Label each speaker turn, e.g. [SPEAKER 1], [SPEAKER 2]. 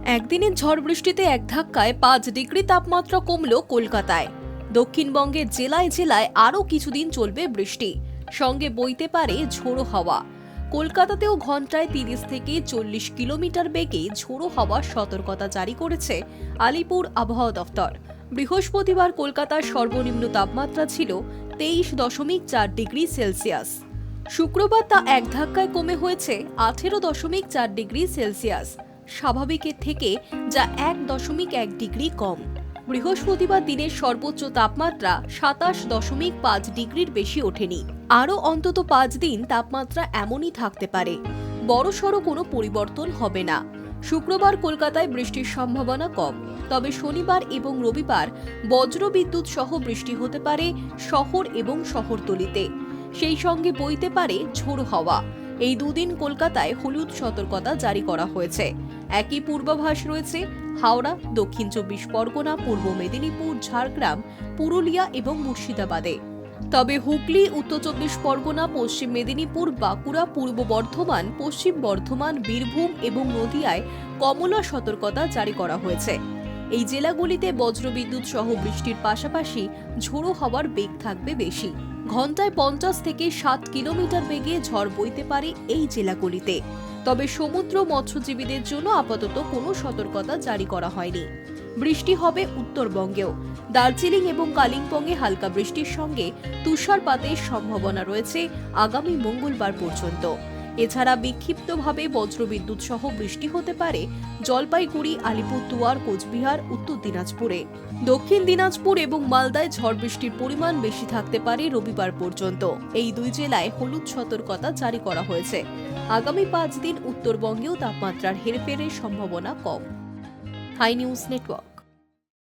[SPEAKER 1] একদিনের ঝড় বৃষ্টিতে এক ধাক্কায় 5 ডিগ্রি তাপমাত্রা কমল কলকাতায়। দক্ষিণবঙ্গের জেলায় জেলায় আরও কিছুদিন চলবে বৃষ্টি, সঙ্গে বইতে পারে ঝোড়ো হাওয়া। কলকাতাতেও ঘন্টায় 30 থেকে 40 কিলোমিটার বেগে ঝোড়ো হাওয়ার সতর্কতা জারি করেছে আলিপুর আবহাওয়া দফতর। বৃহস্পতিবার কলকাতার সর্বনিম্ন তাপমাত্রা ছিল 23.4 ডিগ্রি সেলসিয়াস। শুক্রবার তা এক ধাক্কায় কমে হয়েছে 18.4 ডিগ্রি সেলসিয়াস স্বাভাবিকের থেকে, যা 1.1 ডিগ্রি কম। বৃহস্পতিবার দিনের সর্বোচ্চ তাপমাত্রা 27.5 ডিগ্রির বেশি ওঠেনি। আরও অন্তত 5 দিন তাপমাত্রা এমনই থাকতে পারে, বড়সড় কোনো পরিবর্তন হবে না। শুক্রবার কলকাতায় বৃষ্টির সম্ভাবনা কম, তবে শনিবার এবং রবিবার বজ্রবিদ্যুৎ সহ বৃষ্টি হতে পারে শহর এবং শহরতলিতে, সেই সঙ্গে বইতে পারে ঝোড়ো হাওয়া। এই দুদিন কলকাতায় হলুদ সতর্কতা জারি করা হয়েছে। একই পূর্বাভাস রয়েছে হাওড়া, দক্ষিণ 24 পরগনা, পূর্ব মেদিনীপুর, ঝাড়গ্রাম, পুরুলিয়া এবং মুর্শিদাবাদে। তবে হুগলি, উত্তর 24 পরগনা, পশ্চিম মেদিনীপুর, বাঁকুড়া, পূর্ব বর্ধমান, পশ্চিম বর্ধমান, বীরভূম এবং নদিয়ায় কমলা সতর্কতা জারি করা হয়েছে। এই জেলাগুলিতে বজ্রবিদ্যুৎ সহ বৃষ্টির পাশাপাশি ঝোড়ো হাওয়ার বেগ থাকবে বেশি। ঘন্টায় 50 থেকে 60 কিলোমিটার বেগে ঝড় বইতে পারে এই জেলাগুলিতে। তবে সমুদ্র মৎস্যজীবীদের জন্য আপাতত কোনো সতর্কতা জারি করা হয়নি। বৃষ্টি হবে উত্তরবঙ্গেও। দার্জিলিং এবং কালিম্পংয়ে হালকা বৃষ্টির সঙ্গে তুষারপাতের সম্ভাবনা রয়েছে আগামী মঙ্গলবার পর্যন্ত। এছাড়া বিক্ষিপ্তভাবে বজ্রবিদ্যুৎ সহ বৃষ্টি হতে পারে জলপাইগুড়ি, আলিপুরদুয়ার, কোচবিহার, উত্তর দিনাজপুরে। দক্ষিণ দিনাজপুর এবং মালদায় ঝড় বৃষ্টির পরিমাণ বেশি থাকতে পারে রবিবার পর্যন্ত। এই দুই জেলায় হলুদ সতর্কতা জারি করা হয়েছে। আগামী 5 দিন উত্তরবঙ্গেও তাপমাত্রার হেরফেরের সম্ভাবনা কম। High news network.